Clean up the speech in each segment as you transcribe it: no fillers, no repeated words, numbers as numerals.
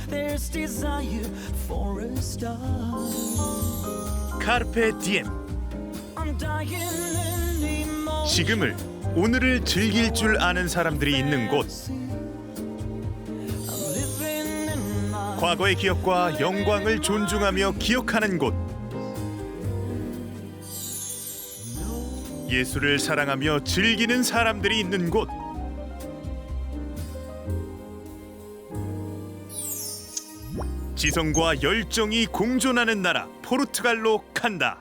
There's desire for a star. 카르페 디엠. I'm dying anymore. 지금을, 오늘을 즐길 줄 아는 사람들이 있는 곳. 과거의 기억과 영광을 존중하며 기억하는 곳. 예술을 사랑하며 즐기는 사람들이 있는 곳. 지성과 열정이 공존하는 나라 포르투갈로 간다.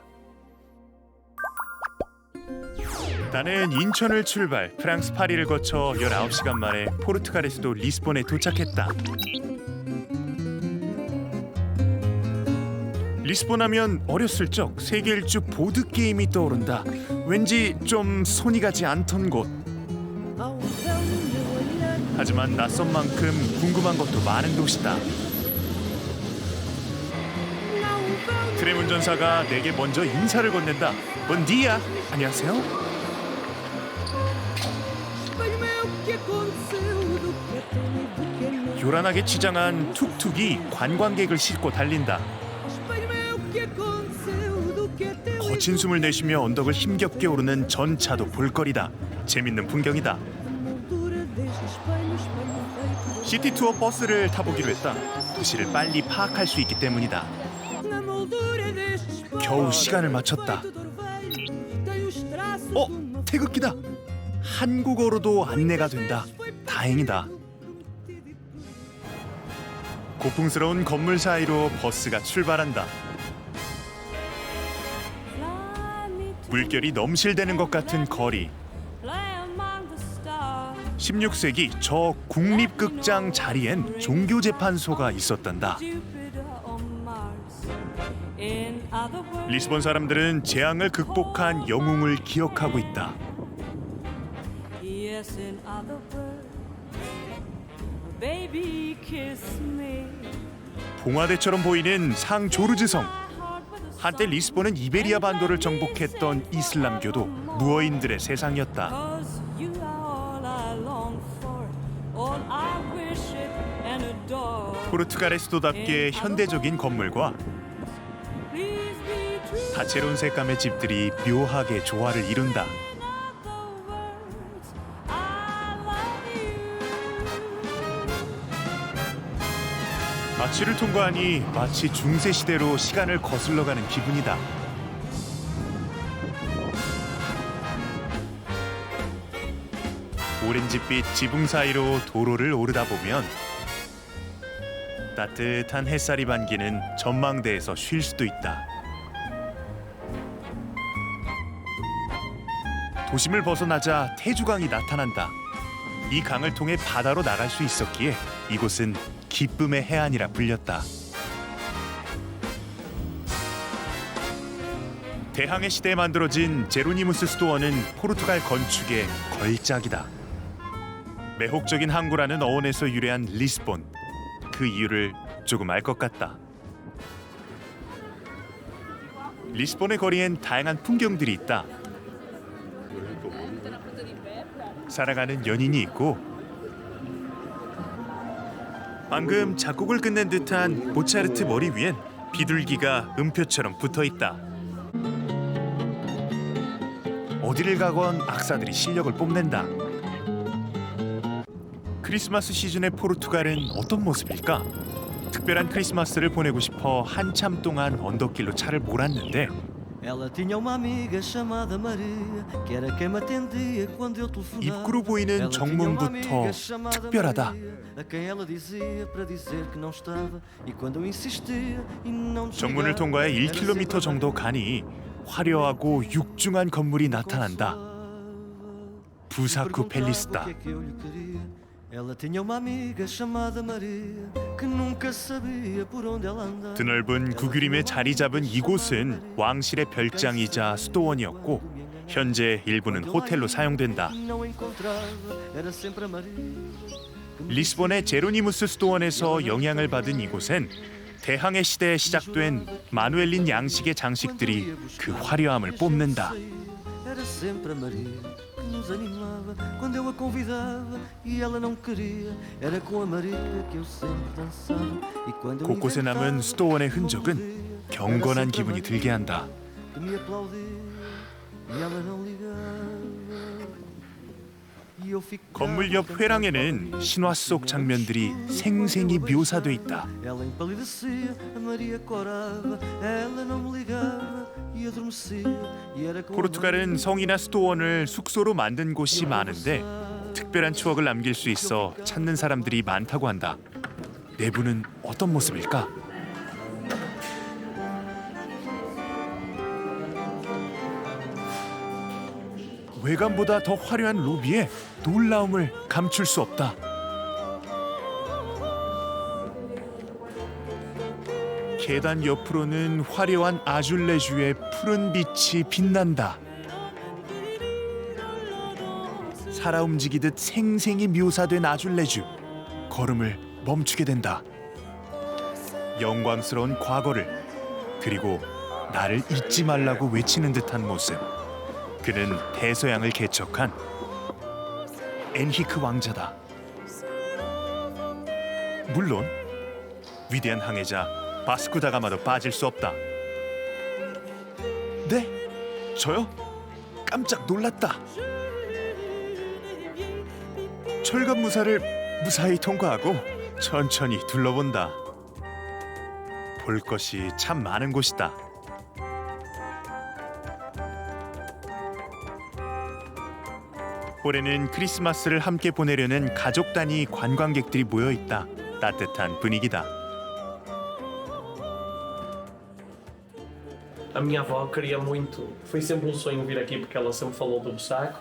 나는 인천을 출발, 프랑스 파리를 거쳐 19시간 만에 포르투갈의 수도 리스본에 도착했다. 리스본 하면 어렸을 적 세계 일주 보드게임이 떠오른다. 왠지 좀 손이 가지 않던 곳. 하지만 낯선 만큼 궁금한 것도 많은 도시다. 트램 운전사가 내게 먼저 인사를 건넨다. 본디야. 안녕하세요. 요란하게 치장한 툭툭이 관광객을 싣고 달린다. 거친 숨을 내쉬며 언덕을 힘겹게 오르는 전차도 볼거리다. 재밌는 풍경이다. 시티투어 버스를 타보기로 했다. 도시를 빨리 파악할 수 있기 때문이다. 겨우 시간을 맞췄다. 태극기다. 한국어로도 안내가 된다. 다행이다. 고풍스러운 건물 사이로 버스가 출발한다. 물결이 넘실대는 것 같은 거리. 16세기 저 국립극장 자리엔 종교재판소가 있었단다. 리스본 사람들은 재앙을 극복한 영웅을 기억하고 있다. 봉화대처럼 보이는 상조르즈성. 한때 리스본은 이베리아 반도를 정복했던 이슬람교도 무어인들의 세상이었다. 포르투갈의 수도답게 현대적인 건물과 다채로운 색감의 집들이 묘하게 조화를 이룬다. 마취를 통과하니 마치 중세시대로 시간을 거슬러가는 기분이다. 오렌지빛 지붕 사이로 도로를 오르다 보면 따뜻한 햇살이 반기는 전망대에서 쉴 수도 있다. 도심을 벗어나자 태주강이 나타난다. 이 강을 통해 바다로 나갈 수 있었기에 이곳은 기쁨의 해안이라 불렸다. 대항해 시대에 만들어진 제로니무스 수도원은 포르투갈 건축의 걸작이다. 매혹적인 항구라는 어원에서 유래한 리스본. 그 이유를 조금 알 것 같다. 리스본의 거리엔 다양한 풍경들이 있다. 사랑하는 연인이 있고, 방금 작곡을 끝낸 듯한 모차르트 머리 위엔 비둘기가 음표처럼 붙어있다. 어디를 가건 악사들이 실력을 뽐낸다. 크리스마스 시즌의 포르투갈은 어떤 모습일까? 특별한 크리스마스를 보내고 싶어 한참 동안 언덕길로 차를 몰았는데 입구로 보이는 정문부터 특별하다. 정문을 통과해 1km 정도 가니 화려하고 육중한 건물이 나타난다. 부사쿠 팰리스다. 드넓은 구규림에 자리 잡은 이곳은 왕실의 별장이자 수도원이었고 현재 일부는 호텔로 사용된다. 리스본의 제로니무스 수도원에서 영향을 받은 이곳엔 대항해 시대에 시작된 마누엘린 양식의 장식들이 그 화려함을 뽐낸다. nos animava quando eu a convidava e ela não queria. Era com a Maria que eu sempre dançava. E quando eu 곳곳에 남은 수도원의 흔적은 경건한 기분이 들게 한다. que me aplaudia e ela não ligava. E eu ficava 건물 옆 회랑에는 신화 속 장면들이 생생히 묘사돼 있다. Ela empalidecia, a Maria corava, ela não me ligava e adormecia. E era com a 포르투갈은 성이나 수도원을 숙소로 만든 곳이 많은데 특별한 추억을 남길 수 있어 찾는 사람들이 많다고 한다. 내부는 어떤 모습일까? 외관보다 더 화려한 로비에 놀라움을 감출 수 없다. 계단 옆으로는 화려한 아줄레주의 푸른 빛이 빛난다. 살아 움직이듯 생생히 묘사된 아줄레주. 걸음을 멈추게 된다. 영광스러운 과거를 그리고 나를 잊지 말라고 외치는 듯한 모습. 그는 대서양을 개척한 엔히크 왕자다. 물론 위대한 항해자 바스코 다가마도 빠질 수 없다. 네? 저요? 깜짝 놀랐다. 철갑 무사를 무사히 통과하고 천천히 둘러본다. 볼 것이 참 많은 곳이다. 올해는 크리스마스를 함께 보내려는 가족 단위 관광객들이 모여 있다. 따뜻한 분위기다. A minha avó queria muito, foi sempre um sonho vir aqui porque ela sempre falou do Ressaco.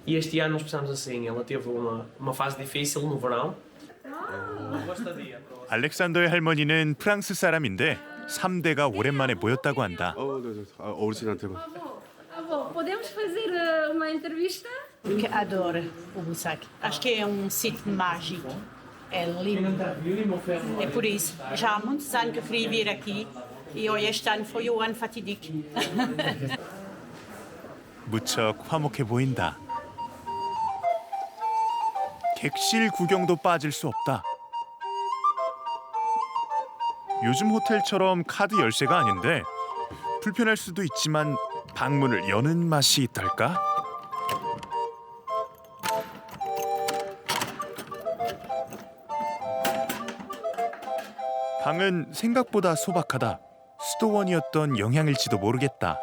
E este ano nós pensamos assim, ela teve uma fase difícil no verão. 알렉산더의 할머니는 프랑스 사람인데 3대가 오랜만에 모였다고 한다. 어르신한테만. Avô, podemos fazer uma entrevista? Que adora o Bussac. Acho que é um sítio mágico. É lindo. É por isso. Já há muitos anos que eu queria vir aqui e hoje este ano foi o ano fatídico. 무척 화목해 보인다. 객실 구경도 빠질 수 없다. 요즘 호텔처럼 카드 열쇠가 아닌데 불편할 수도 있지만 방문을 여는 맛이 있달까? 방은 생각보다 소박하다. 수도원이었던 영향일지도 모르겠다.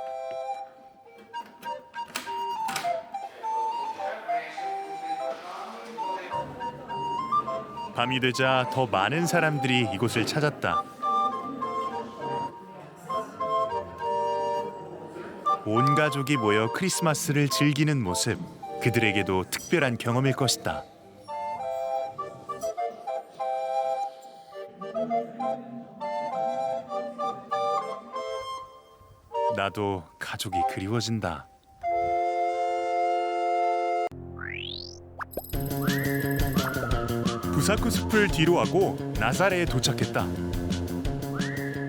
밤이 되자 더 많은 사람들이 이곳을 찾았다. 온 가족이 모여 크리스마스를 즐기는 모습, 그들에게도 특별한 경험일 것이다. 나도 가족이 그리워진다. 부사쿠 숲을 뒤로하고 나사레에 도착했다.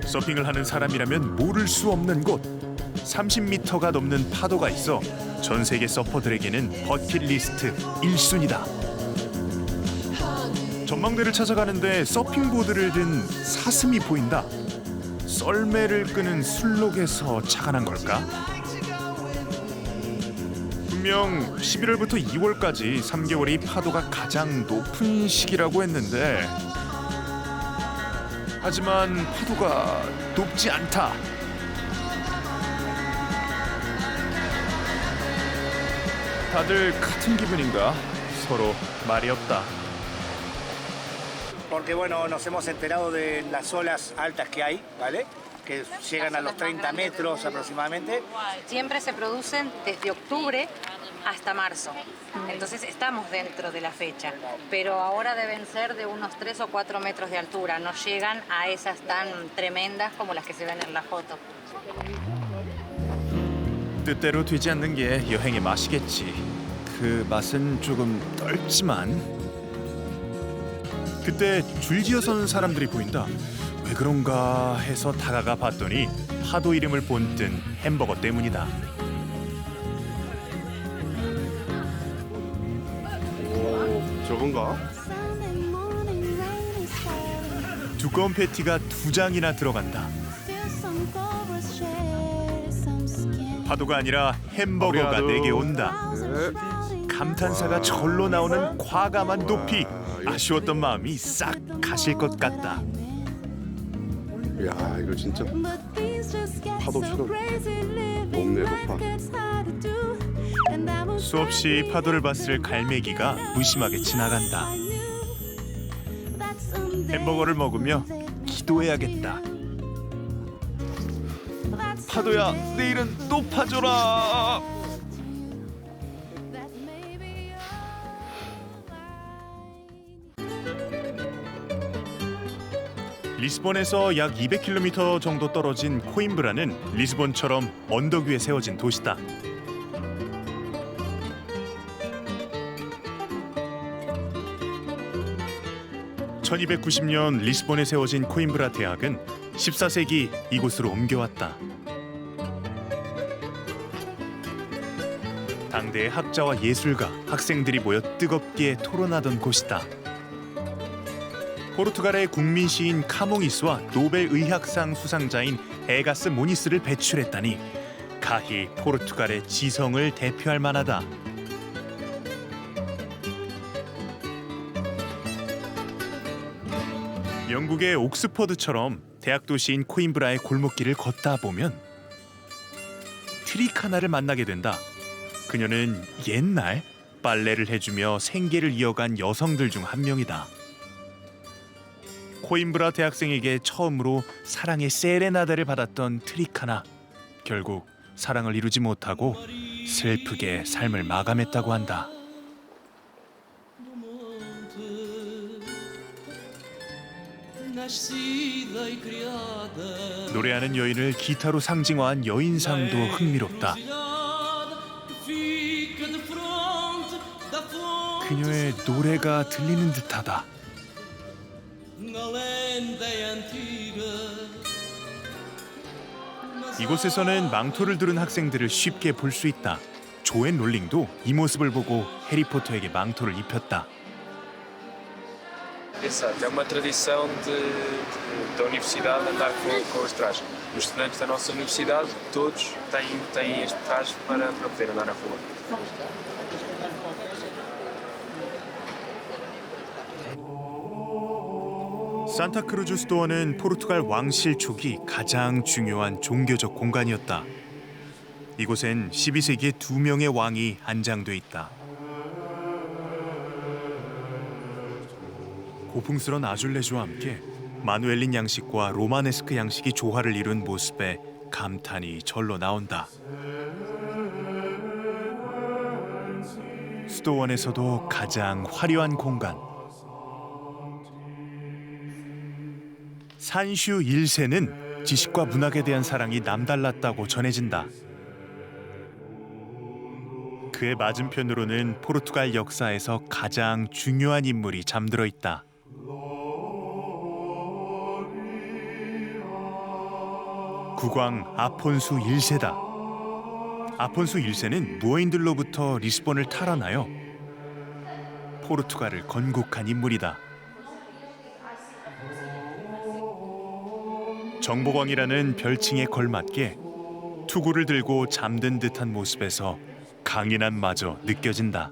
서핑을 하는 사람이라면 모를 수 없는 곳. 30m가 넘는 파도가 있어 전 세계 서퍼들에게는 버킷리스트 1순위다. 전망대를 찾아가는데 서핑보드를 든 사슴이 보인다. 썰매를 끄는 술록에서 착안한 걸까? 분명 11월부터 2월까지 3개월이 파도가 가장 높은 시기라고 했는데 하지만 파도가 높지 않다. 다들 같은 기분인가? 서로 말이 없다. Porque bueno, nos hemos enterado de las olas altas que hay, ¿vale? Que llegan a los 30 metros aproximadamente. Siempre se producen desde octubre hasta marzo. Entonces estamos dentro de la fecha, pero ahora deben ser de unos 3 o 4 metros de altura. No llegan a esas tan tremendas como las que se ven en la foto. 뜻대로 되지 않는 게 여행의 맛이겠지. 그 맛은 조금 떨지만 그때 줄지어 서는 사람들이 보인다. 왜 그런가 해서 다가가 봤더니 파도 이름을 본뜬 햄버거 때문이다. 저건가? 두꺼운 패티가 2장이나 들어간다. 파도가 아니라 햄버거가 내게 온다. 감탄사가 절로 나오는 과감한 높이. 아쉬웠던 마음이 싹 가실 것 같다. 야, 이거 진짜 파도처럼 높네, 높아. 수없이 파도를 봤을 갈매기가 무심하게 지나간다. 햄버거를 먹으며 기도해야겠다. 파도야, 내일은 또 파줘라. 리스본에서 약 200km 정도 떨어진 코임브라는 리스본처럼 언덕 위에 세워진 도시다. (1290년) 리스본에 세워진 코임브라 대학은 14세기 이곳으로 옮겨왔다. 당대의 학자와 예술가, 학생들이 모여 뜨겁게 토론하던 곳이다. 포르투갈의 국민 시인 카몽이스와 노벨 의학상 수상자인 에가스 모니스를 배출했다니 가히 포르투갈의 지성을 대표할 만하다. 영국의 옥스퍼드처럼 대학 도시인 코임브라의 골목길을 걷다 보면 트리카나를 만나게 된다. 그녀는 옛날 빨래를 해주며 생계를 이어간 여성들 중 한 명이다. 코임브라 대학생에게 처음으로 사랑의 세레나데를 받았던 트리카나. 결국 사랑을 이루지 못하고 슬프게 삶을 마감했다고 한다. 노래하는 여인을 기타로 상징화한 여인상도 흥미롭다. 그녀의 노래가 들리는 듯하다. 이곳에서는 망토를 두른 학생들을 쉽게 볼 수 있다. 조앤 롤링도 이 모습을 보고 해리포터에게 망토를 입혔다. Exato, é uma tradição da universidade andar com os trajes. Os estudantes da nossa universidade, todos têm este traje para poder andar na rua. 산타크루즈 수도원은 포르투갈 왕실 초기 가장 중요한 종교적 공간이었다. 이곳엔 12세기에 2명의 왕이 안장돼 있다. 고풍스런 아줄레주와 함께 마누엘린 양식과 로마네스크 양식이 조화를 이룬 모습에 감탄이 절로 나온다. 수도원에서도 가장 화려한 공간. 산슈 1세는 지식과 문학에 대한 사랑이 남달랐다고 전해진다. 그의 맞은편으로는 포르투갈 역사에서 가장 중요한 인물이 잠들어 있다. 국왕 아폰수 1세다. 아폰수 1세는 무어인들로부터 리스본을 탈환하여 포르투갈을 건국한 인물이다. 정복왕이라는 별칭에 걸맞게 투구를 들고 잠든 듯한 모습에서 강인함마저 느껴진다.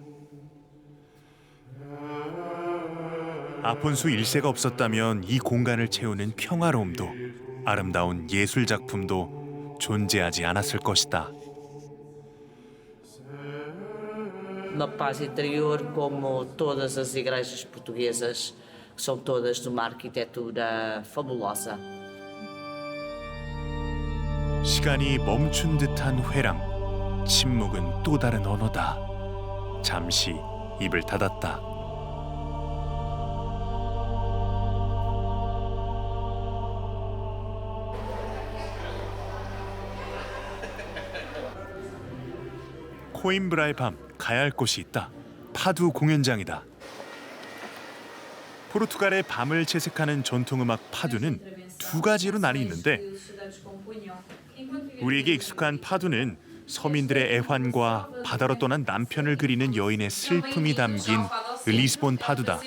아폰수 1세가 없었다면 이 공간을 채우는 평화로움도 아름다운 예술 작품도 존재하지 않았을 것이다. Na paz interior, como todas as igrejas portuguesas, que são todas de uma arquitetura fabulosa. 시간이 멈춘 듯한 회랑, 침묵은 또 다른 언어다. 잠시 입을 닫았다. 코임브라의 밤, 가야 할 곳이 있다. 파두 공연장이다. 포르투갈의 밤을 채색하는 전통음악 파두는 2가지로 나뉘는데 우리에게 익숙한 파두는 서민들의 애환과 바다로 떠난 남편을 그리는 여인의 슬픔이 담긴 리스본 파두다.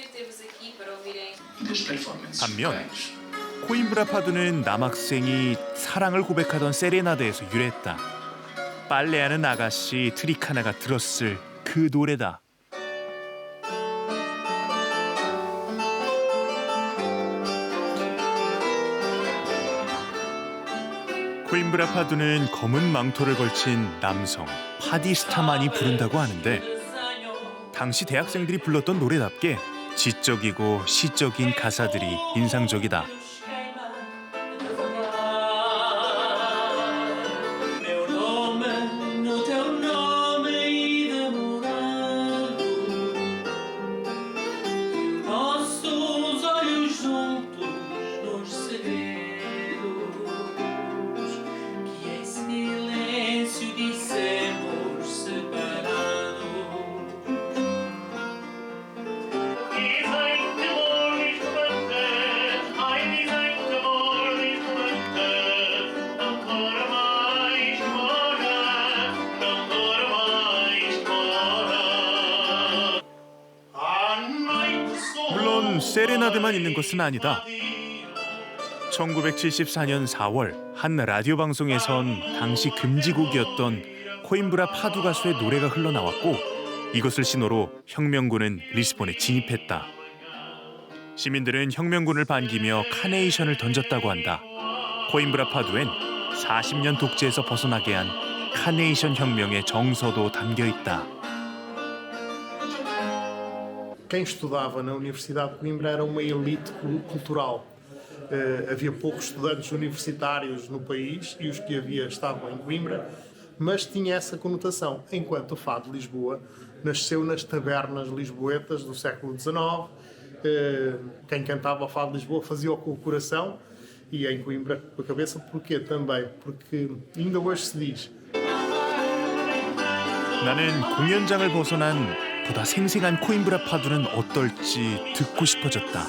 반면 코임브라 파두는 남학생이 사랑을 고백하던 세레나데에서 유래했다. 빨래하는 아가씨 트리카나가 들었을 그 노래다. 코임브라 파두는 검은 망토를 걸친 남성 파디스타만이 부른다고 하는데 당시 대학생들이 불렀던 노래답게 지적이고 시적인 가사들이 인상적이다. 물론 세레나데만 있는 것은 아니다. 1974년 4월 한 라디오 방송에선 당시 금지곡이었던 코임브라 파두 가수의 노래가 흘러나왔고 이것을 신호로 혁명군은 리스본에 진입했다. 시민들은 혁명군을 반기며 카네이션을 던졌다고 한다. 코임브라 파두엔 40년 독재에서 벗어나게 한 카네이션 혁명의 정서도 담겨 있다. Quem estudava na Universidade de Coimbra era uma elite cultural. Havia poucos estudantes universitários no país e os que havia estavam em Coimbra, mas tinha essa conotação, enquanto o fado de Lisboa nasceu nas tabernas lisboetas do século XIX. Quem cantava o fado de Lisboa fazia-o com o coração e em Coimbra com a cabeça. Porquê também? Porque ainda hoje se diz. 나는 공연장을 벗어난 보다 생생한 코임브라 파두는 어떨지 듣고 싶어졌다.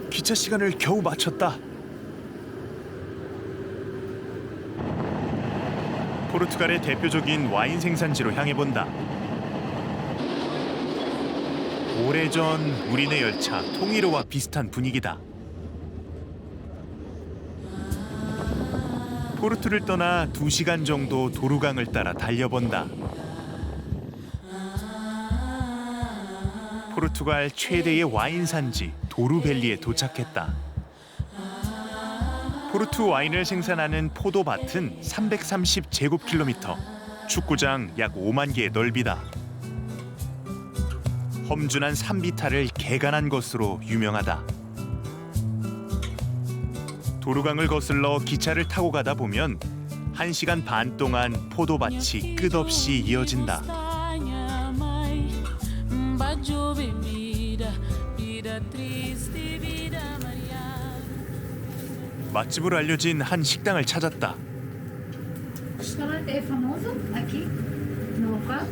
기차 시간을 겨우 마쳤다. 포르투갈의 대표적인 와인 생산지로 향해 본다. 오래전 우리네 열차 통일호와 비슷한 분위기다. 포르투를 떠나 2시간 정도 도루강을 따라 달려본다. 포르투갈 최대의 와인 산지 도루벨리에 도착했다. 포르투 와인을 생산하는 포도밭은 330제곱킬로미터, 축구장 약 5만 개의 넓이다. 험준한 산비탈을 개간한 것으로 유명하다. 도루강을 거슬러 기차를 타고 가다 보면 1시간 반 동안 포도밭이 끝없이 이어진다. 맛집으로 알려진 한 식당을 찾았다. O restaurante é famoso aqui no local?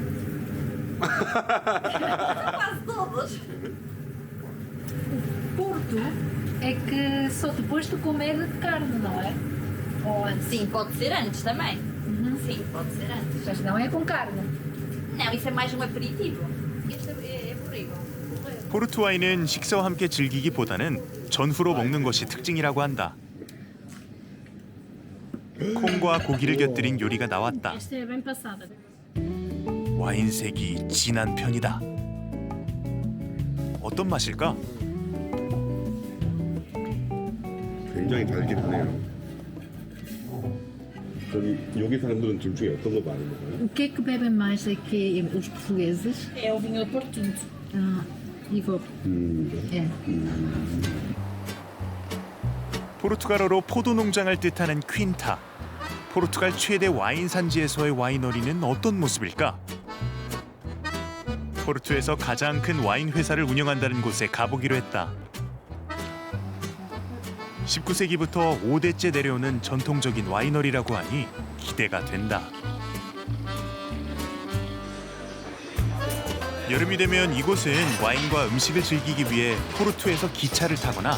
Quase todos. Porto é que só depois de comer carne, não é? Ou antes? Sim, pode ser antes também. Sim, pode ser antes. Mas não é com carne. Não, isso é mais um aperitivo. Este é borrego. 포르투 와인은 식사와 함께 즐기기보다는 전후로 먹는 것이 특징이라고 한다. 콩과 고기를 곁들인 요리가 나왔다. Esta é bem passada. 와인색이 진한 편이다. 어떤 맛일까? 굉장히 달긴 하네요. 여기 사람들은 둘 중에 어떤 거 많이 먹어요? O que é que bebem mais aqui os portugueses? É o vinho Porto Tinto. 이거. 예. 포르투갈어로 포도 농장을 뜻하는 퀸타. 포르투갈 최대 와인 산지에서의 와이너리는 어떤 모습일까? 포르투에서 가장 큰 와인 회사를 운영한다는 곳에 가보기로 했다. 19세기부터 5대째 내려오는 전통적인 와이너리라고 하니 기대가 된다. 여름이 되면 이곳은 와인과 음식을 즐기기 위해 포르투에서 기차를 타거나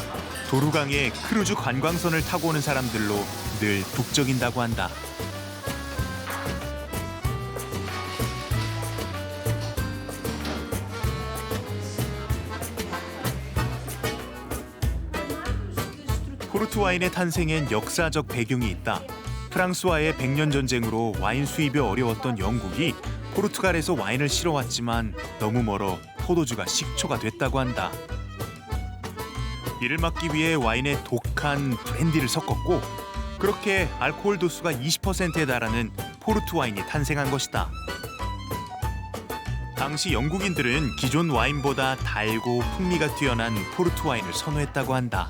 도루강에 크루즈 관광선을 타고 오는 사람들로 늘 북적인다고 한다. 포르투 와인의 탄생엔 역사적 배경이 있다. 프랑스와의 100년 전쟁으로 와인 수입이 어려웠던 영국이 포르투갈에서 와인을 실어왔지만 너무 멀어 포도주가 식초가 됐다고 한다. 이를 막기 위해 와인에 독한 브랜디를 섞었고 그렇게 알코올 도수가 20%에 달하는 포르투 와인이 탄생한 것이다. 당시 영국인들은 기존 와인보다 달고 풍미가 뛰어난 포르투 와인을 선호했다고 한다.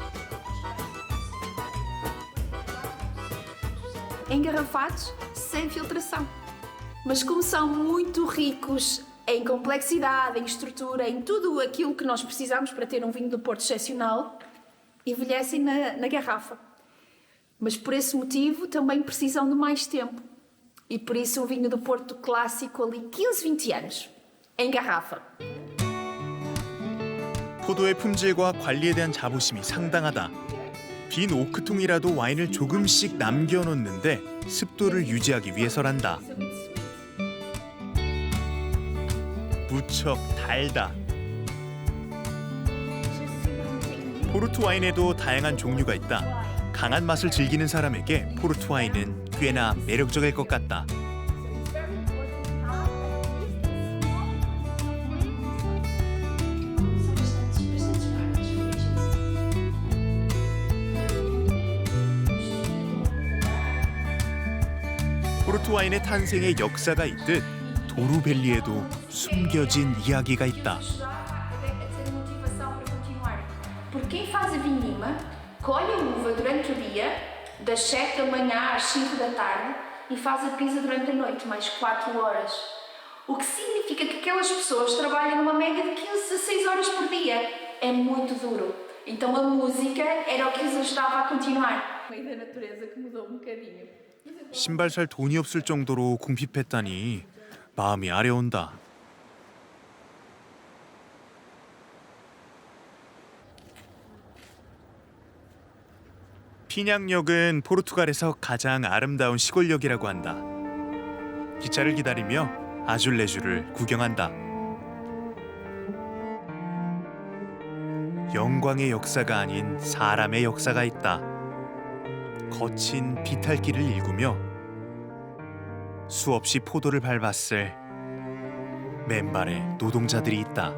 Engarrafados sem filtração. Mas como são muito ricos em complexidade, em estrutura, em tudo aquilo que nós precisamos para ter um vinho do Porto excepcional, envelhecem na garrafa. Mas por esse motivo também precisam de mais tempo. E por isso um vinho do Porto clássico ali 15, 20 anos, em garrafa. 포도의 품질과 관리에 대한 자부심이 상당하다. 빈 오크통이라도 와인을 조금씩 남겨놓는데 습도를 유지하기 위해서란다. 무척 달다. 포르투 와인에도 다양한 종류가 있다. 강한 맛을 즐기는 사람에게 포르투 와인은 꽤나 매력적일 것 같다. 포르투 와인의 탄생의 역사가 있듯 도루밸리에도 숨겨진 이야기가 있다. Porque quem faz a vindima colhe a uva durante o dia, das 7 da manhã às 5 da tarde, e faz a pisa durante a noite, mais 4 horas. O que significa que aquelas pessoas trabalham numa média de 15 a 16 horas por dia. É muito duro. Então a música era o que os ajudava a continuar. Foi da natureza que mudou um bocadinho. 신발 살 돈이 없을 정도로 궁핍했다니 마음이 아려온다. 피냥역은 포르투갈에서 가장 아름다운 시골역이라고 한다. 기차를 기다리며 아줄레주를 구경한다. 영광의 역사가 아닌 사람의 역사가 있다. 거친 비탈길을 일구며 수없이 포도를 밟았을 맨발의 노동자들이 있다.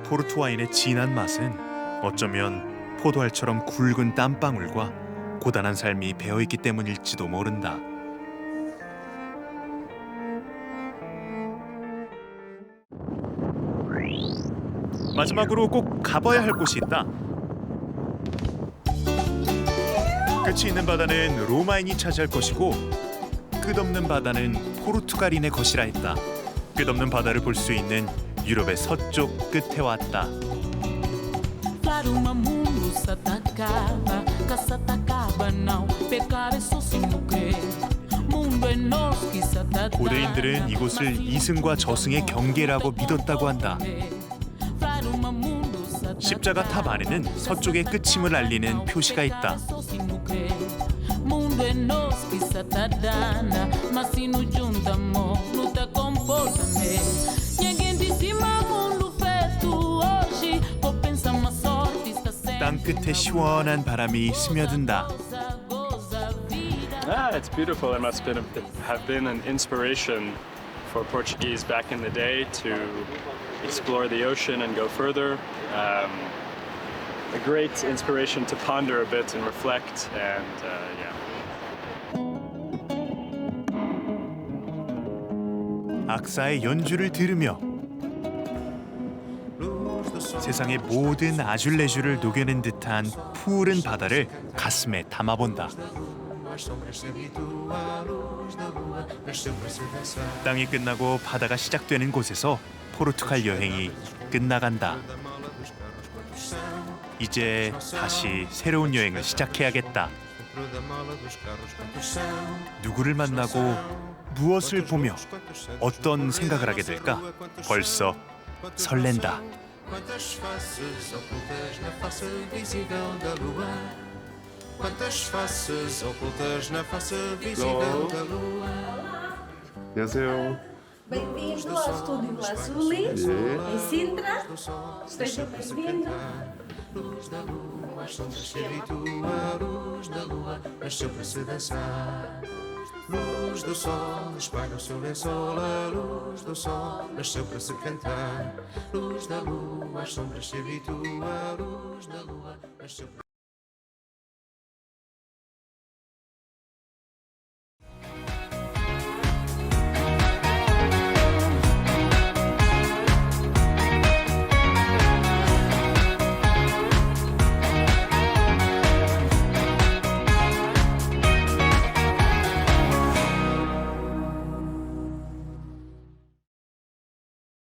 포르투 와인의 진한 맛은 어쩌면 포도알처럼 굵은 땀방울과 고단한 삶이 배어있기 때문일지도 모른다. 마지막으로 꼭 가봐야 할 곳이 있다. 끝이 있는 바다는 로마인이 차지할 것이고 끝없는 바다는 포르투갈인의 것이라 했다. 끝없는 바다를 볼 수 있는 유럽의 서쪽 끝에 왔다. Claro, o mundo se atacaba, que se atacaba não, pecar é só se morrer. Mundo é nosso que se atacaba. 고대인들은 이곳을 이승과 저승의 경계라고 믿었다고 한다. 십자가 탑 안에는 서쪽의 끝임을 알리는 표시가 있다. Mundo é nosso que se atadana, mas se nos juntamos, luta comportamento. Ninguém de cima mundo feito hoje, ou pensa uma sorte está sempre. 땅 끝에 시원한 바람이 스며든다. It's beautiful. It must have been an inspiration for Portuguese back in the day to explore the ocean and go further. A great inspiration to ponder a bit and reflect and yeah. 악사의 연주를 들으며 세상의 모든 아줄레주를 녹여낸 듯한 푸른 바다를 가슴에 담아본다. 땅이 끝나고 바다가 시작되는 곳에서 포르투갈 여행이 끝나간다. 이제 다시 새로운 여행을 시작해야겠다. 누구를 만나고 무엇을 보며 어떤 생각을 하게 될까? 벌써 설렌다. Quantas faces ocultas na face visível da lua? Quantas faces ocultas na face visível da lua? 안녕하세요. Bem-vindo ao Estúdio Lazuli, em Sintra. Seja bem-vindo. Luz da lua, as sombras se habitua. Luz da lua, nasceu para se dançar. Luz do sol, espalha o seu lençol. A luz do sol, nasceu para se cantar. Luz da lua, as sombras se habitua. Luz da lua, nasceu para